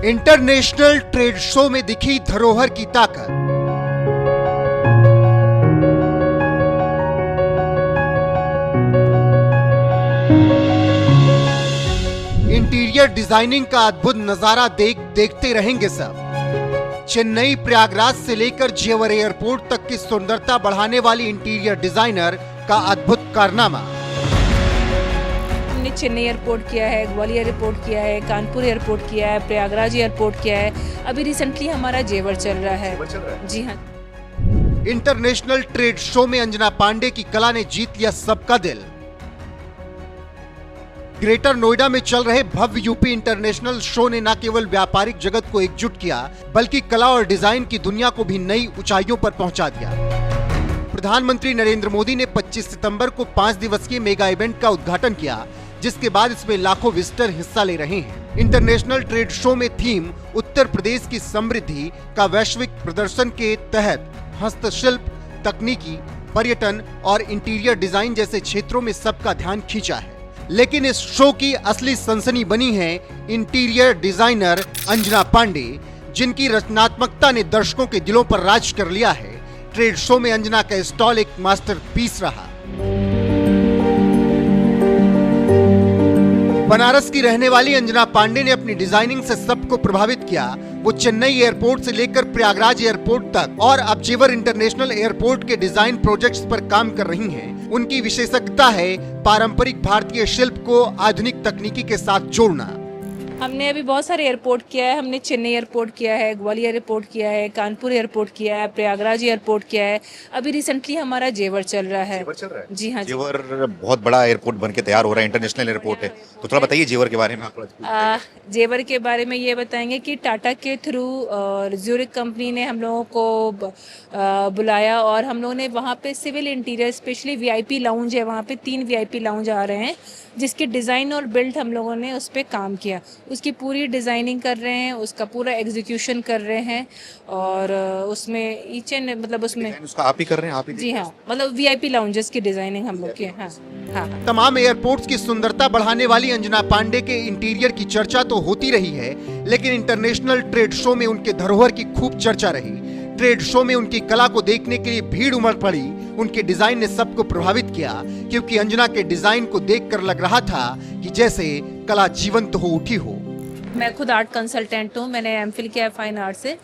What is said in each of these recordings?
International trade show में दिखी धरोहर की ताकत। इंटीरियर डिजाइनिंग का अद्भुत नजारा देखते रहेंगे सब। चेन्नई प्रयागराज से लेकर जेवर एयरपोर्ट तक की सुंदरता बढ़ाने वाली इंटीरियर डिजाइनर का अद्भुत कारनामा। हमने चेन्नई एयरपोर्ट किया है, ग्वालियर एयरपोर्ट किया है, कानपुर एयरपोर्ट किया है, प्रयागराज एयरपोर्ट किया है। अभी रिसेंटली हमारा जेवर चल रहा है। जी हाँ। इंटरनेशनल ट्रेड शो में अंजना पांडे की कला ने जीत लिया सबका दिल। ग्रेटर नोएडा में चल रहे भव्य यूपी इंटरनेशनल शो ने न केवल व्यापारिक जगत को एकजुट किया, बल्कि कला और डिजाइन की दुनिया को भी नई ऊंचाइयों पर पहुंचा दिया। प्रधानमंत्री नरेंद्र मोदी ने 25 सितंबर को 5 दिवसीय मेगा इवेंट का उद्घाटन किया, जिसके बाद इसमें लाखों विजिटर हिस्सा ले रहे हैं। इंटरनेशनल ट्रेड शो में थीम उत्तर प्रदेश की समृद्धि का वैश्विक प्रदर्शन के तहत हस्तशिल्प, तकनीकी, पर्यटन और इंटीरियर डिजाइन जैसे क्षेत्रों में सबका ध्यान खींचा है। लेकिन इस शो की असली सनसनी बनी है इंटीरियर डिजाइनर अंजना पांडे, जिनकी रचनात्मकता ने दर्शकों के दिलों पर राज कर लिया है। ट्रेड शो में अंजना का स्टॉल एक मास्टरपीस रहा। बनारस की रहने वाली अंजना पांडे ने अपनी डिजाइनिंग से सबको प्रभावित किया। वो चेन्नई एयरपोर्ट से लेकर प्रयागराज एयरपोर्ट तक और अब जेवर इंटरनेशनल एयरपोर्ट के डिजाइन प्रोजेक्ट्स पर काम कर रही हैं। उनकी विशेषज्ञता है पारंपरिक भारतीय शिल्प को आधुनिक तकनीकी के साथ जोड़ना। हमने अभी बहुत सारे एयरपोर्ट किया है। हमने चेन्नई एयरपोर्ट किया है, ग्वालियर एयरपोर्ट किया है, कानपुर एयरपोर्ट किया है, प्रयागराज एयरपोर्ट किया है। अभी रिसेंटली हमारा जेवर चल रहा है। जी हाँ। जेवर बहुत बड़ा एयरपोर्ट बन के तैयार हो रहा है, इंटरनेशनल एयरपोर्ट है, तो थोड़ा बताइए जेवर के बारे में। जेवर के बारे में ये बताएंगे कि टाटा के थ्रू ज्यूरिक कंपनी ने हम लोगों को बुलाया और हम लोगों ने वहाँ पे civil interior, specially VIP lounge है, वहाँ पे 3 वीआईपी लाउंज आ रहे हैं, जिसकी डिज़ाइन और बिल्ड हम लोगों ने उस पर काम किया। उसकी पूरी डिज़ाइनिंग कर रहे हैं, उसका पूरा एग्जीक्यूशन कर रहे हैं और उसमें ईच एंड मतलब उसमें उसका आप ही कर रहे हैं, आप ही? जी हाँ, मतलब वीआईपी लाउंजेस की डिज़ाइनिंग हम लोग की। हाँ हाँ। तमाम एयरपोर्ट्स की सुंदरता बढ़ाने वाली अंजना पांडे के इंटीरियर की चर्चा तो होती रही है, लेकिन इंटरनेशनल ट्रेड शो में उनके धरोहर की खूब चर्चा रही। ट्रेड शो में उनकी कला को देखने के लिए भीड़ उमड़ पड़ी। उनके डिजाइन ने सबको प्रभावित किया, क्योंकि अंजना के डिजाइन को देखकर लग रहा था कि जैसे कला जीवंत हो उठी हो। मैं खुद आर्ट कंसल्टेंट हूँ, मैंने एमफिल किया है फाइन आर्ट से।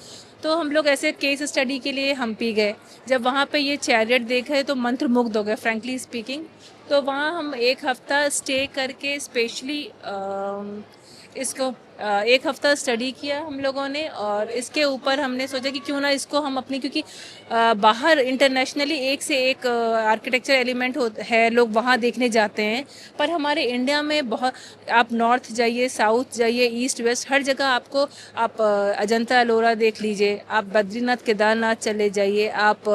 तो हम लोग ऐसे केस स्टडी के लिए हम्पी गए। जब वहाँ पे ये चैरियट देखे तो मंत्रमुग्ध हो गए, फ्रैंकली स्पीकिंग। तो वहाँ हम 1 हफ्ता स्टे करके स्पेशली इसको 1 हफ्ता स्टडी किया हम लोगों ने और इसके ऊपर हमने सोचा कि क्यों ना इसको हम अपनी, क्योंकि बाहर इंटरनेशनली एक से एक आर्किटेक्चर एलिमेंट है, लोग वहाँ देखने जाते हैं, पर हमारे इंडिया में बहुत, आप नॉर्थ जाइए, साउथ जाइए, ईस्ट वेस्ट, हर जगह आपको, आप अजंता एलोरा देख लीजिए, आप बद्रीनाथ केदारनाथ चले जाइए, आप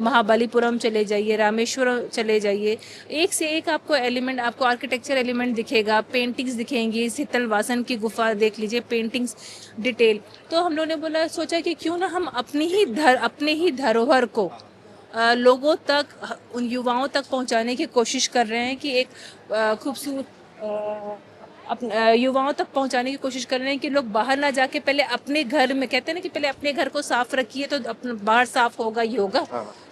महाबलीपुरम चले जाइए, रामेश्वरम चले जाइए, एक से एक आपको एलिमेंट, आपको आर्किटेक्चर एलिमेंट दिखेगा, पेंटिंग्स दिखेंगी, शीतल वासन की गुफा देख लीजिए, पेंटिंग्स डिटेल। तो हम लोगों ने बोला, सोचा कि क्यों ना हम अपने ही धरोहर को लोगों तक, उन युवाओं तक पहुंचाने की कोशिश कर रहे हैं कि एक खूबसूरत युवाओं तक पहुंचाने की कोशिश कर रहे हैं कि लोग बाहर ना जाके पहले अपने घर में, कहते हैं ना कि पहले अपने घर को साफ रखिए तो अपना बाहर साफ होगा ही होगा।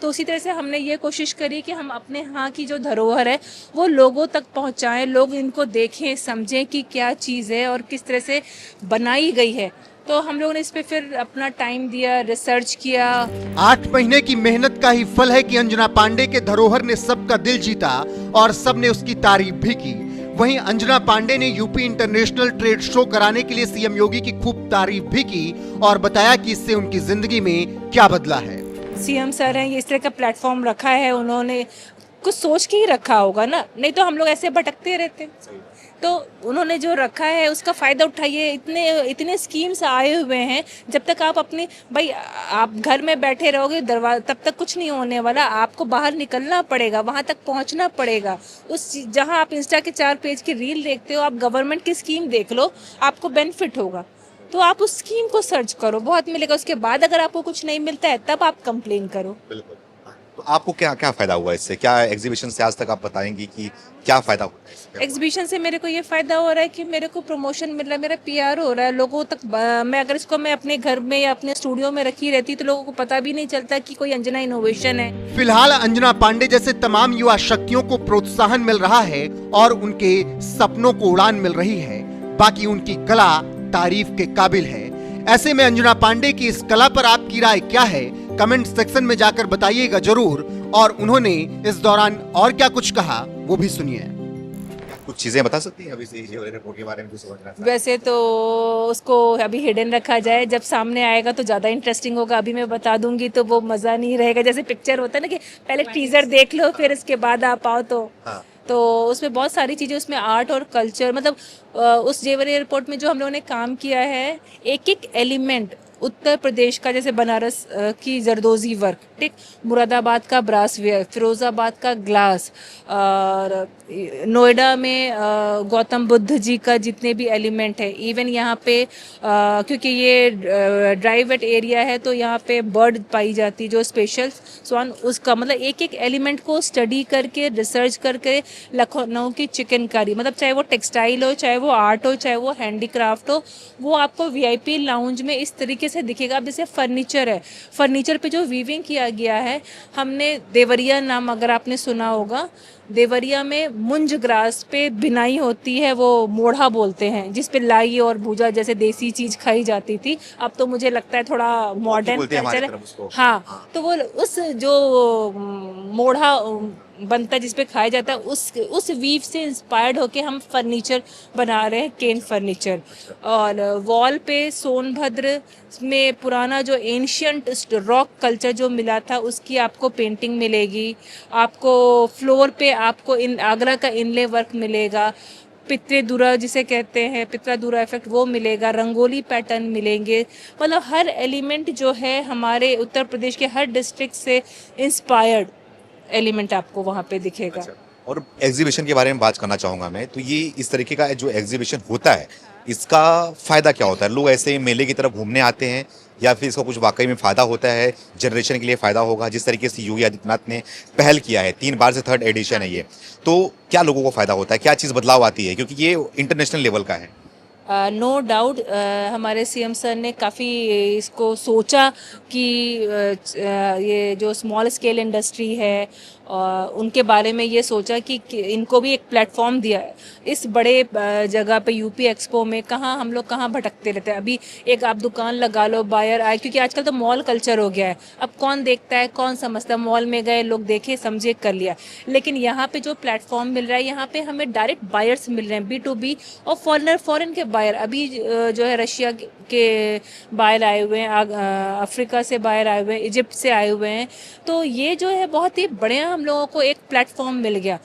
तो उसी तरह से हमने ये कोशिश करी कि हम अपने यहाँ की जो धरोहर है वो लोगों तक पहुंचाएं, लोग इनको देखें, समझें कि क्या चीज़ है और किस तरह से बनाई गई है। तो हम लोगों ने इस पे फिर अपना टाइम दिया, रिसर्च किया। 8 महीने की मेहनत का ही फल है कि अंजना पांडे के धरोहर ने सबका दिल जीता और सबने उसकी तारीफ भी की। वहीं अंजना पांडे ने यूपी इंटरनेशनल ट्रेड शो कराने के लिए सीएम योगी की खूब तारीफ भी की और बताया कि इससे उनकी जिंदगी में क्या बदला है। सीएम सर हैं, ये इस तरह का प्लेटफॉर्म रखा है, उन्होंने कुछ सोच के ही रखा होगा ना, नहीं तो हम लोग ऐसे भटकते रहते। तो उन्होंने जो रखा है उसका फ़ायदा उठाइए। इतने स्कीम्स आए हुए हैं, जब तक आप अपने, भाई आप घर में बैठे रहोगे दरवाजा, तब तक कुछ नहीं होने वाला। आपको बाहर निकलना पड़ेगा, वहाँ तक पहुँचना पड़ेगा। जहाँ आप इंस्टा के 4 पेज की रील देखते हो, आप गवर्नमेंट की स्कीम देख लो, आपको बेनिफिट होगा। तो आप उस स्कीम को सर्च करो, बहुत मिलेगा। उसके बाद अगर आपको कुछ नहीं मिलता है तब आप कंप्लेन करो। तो आपको क्या क्या फायदा हुआ इससे? क्या एग्जीबिशन से आज तक आप बताएंगी कि क्या फायदा हुआ है इससे? एग्जीबिशन से मेरे को ये फायदा हो रहा है कि मेरे को प्रमोशन मिल रहा है, मेरा पीआर हो रहा है लोगों तक। मैं अगर इसको मैं अपने घर में या अपने स्टूडियो में रखी रहती तो लोगों को पता भी नहीं चलता कि कोई अंजना इनोवेशन है। फिलहाल अंजना पांडे जैसे तमाम युवा शक्तियों को प्रोत्साहन मिल रहा है और उनके सपनों को उड़ान मिल रही है। बाकी उनकी कला तारीफ के काबिल है। ऐसे में अंजना पांडे की इस कला पर आपकी राय क्या है? कमेंट सेक्शन में जाकर बताइएगा जरूर। और उन्होंने इस दौरान और क्या कुछ कहा वो भी सुनिए। कुछ चीजें बता सकती हैं अभी से ये वाले रिपोर्ट के बारे में जो समझ रहा था? वैसे तो उसको अभी हिडन रखा जाए, जब सामने आएगा तो ज़्यादा इंटरेस्टिंग होगा। अभी मैं बता दूंगी तो वो मज़ा नहीं रहेगा। जैसे पिक्चर होता है ना कि पहले टीजर देख लो फिर इसके बाद आप आओ, तो उसमें बहुत सारी चीज़ें, उसमें आर्ट और कल्चर, मतलब उस जेवर एयरपोर्ट में जो हम लोगों ने काम किया है, एक एक एलिमेंट उत्तर प्रदेश का, जैसे बनारस की जरदोजी वर्क, ठीक, मुरादाबाद का ब्रास वेयर, फिरोज़ाबाद का ग्लास, और नोएडा में गौतम बुद्ध जी का जितने भी एलिमेंट है। इवन यहाँ पे क्योंकि ये ड्राई वेट एरिया है तो यहाँ पे बर्ड पाई जाती है जो स्पेशल स्वान, उसका मतलब एक एक एलिमेंट को स्टडी करके रिसर्च करके लखनऊ की चिकनकारी, मतलब चाहे वो टेक्सटाइल हो, चाहे वो आर्ट हो, चाहे वो हैंडीक्राफ्ट हो, वो आपको वीआईपी लाउंज में इस तरीके से दिखेगा। अब जैसे फर्नीचर है, फर्नीचर पे जो वीविंग किया गया है, हमने देवरिया नाम अगर आपने सुना होगा, देवरिया में मुंज ग्रास पे बिनाई होती है, वो मोढ़ा बोलते हैं, जिस पे लाई और भूजा जैसे देसी चीज खाई जाती थी। अब तो मुझे लगता है थोड़ा मॉडर्न कल्चर है। हाँ, तो वो उस जो मोढ़ा बनता है जिस पे खाया जाता है, उस वीव से इंस्पायर्ड होके हम फर्नीचर बना रहे हैं, केन फर्नीचर। और वॉल पे सोनभद्र में पुराना जो एंशियंट रॉक कल्चर जो मिला था उसकी आपको पेंटिंग मिलेगी। आपको फ्लोर पे आपको आगरा का इनले वर्क मिलेगा, पित्रेदुरा जिसे कहते हैं, पित्रादुरा इफेक्ट, वो मिलेगा, रंगोली पैटर्न मिलेंगे। मतलब हर एलिमेंट जो है हमारे उत्तर प्रदेश के हर डिस्ट्रिक्ट से इंस्पायर्ड एलिमेंट आपको वहाँ पे दिखेगा। अच्छा। और एग्जीबिशन के बारे में बात करना चाहूँगा मैं, तो ये इस तरीके का जो एग्जीबिशन होता है इसका फ़ायदा क्या होता है? लोग ऐसे मेले की तरफ घूमने आते हैं या फिर इसका कुछ वाकई में फ़ायदा होता है, जनरेशन के लिए फ़ायदा होगा? जिस तरीके से योगी आदित्यनाथ ने पहल किया है, 3 बार से 3rd एडिशन है ये, तो क्या लोगों को फ़ायदा होता है? क्या चीज़ बदलाव आती है? क्योंकि ये इंटरनेशनल लेवल का है। नो डाउट हमारे सीएम सर ने काफ़ी इसको सोचा कि ये जो स्मॉल स्केल इंडस्ट्री है उनके बारे में ये सोचा कि इनको भी एक प्लेटफॉर्म दिया है। इस बड़े जगह पे यूपी एक्सपो में हम लोग कहाँ भटकते रहते हैं। अभी एक आप दुकान लगा लो, बायर आए, क्योंकि आजकल तो मॉल कल्चर हो गया है। अब कौन देखता है, कौन समझता है? मॉल में गए, लोग देखे, समझे, कर लिया। लेकिन यहाँ पे जो प्लेटफॉर्म मिल रहा है, यहाँ पे हमें डायरेक्ट बायर्स मिल रहे हैं, B2B, और फॉरेन के बायर। अभी जो है रशिया के बायर आए हुए हैं, अफ्रीका से बायर आए हुए हैं, इजिप्ट से आए हुए हैं। तो ये जो है बहुत ही बढ़िया हम लोगों को एक प्लेटफॉर्म मिल गया।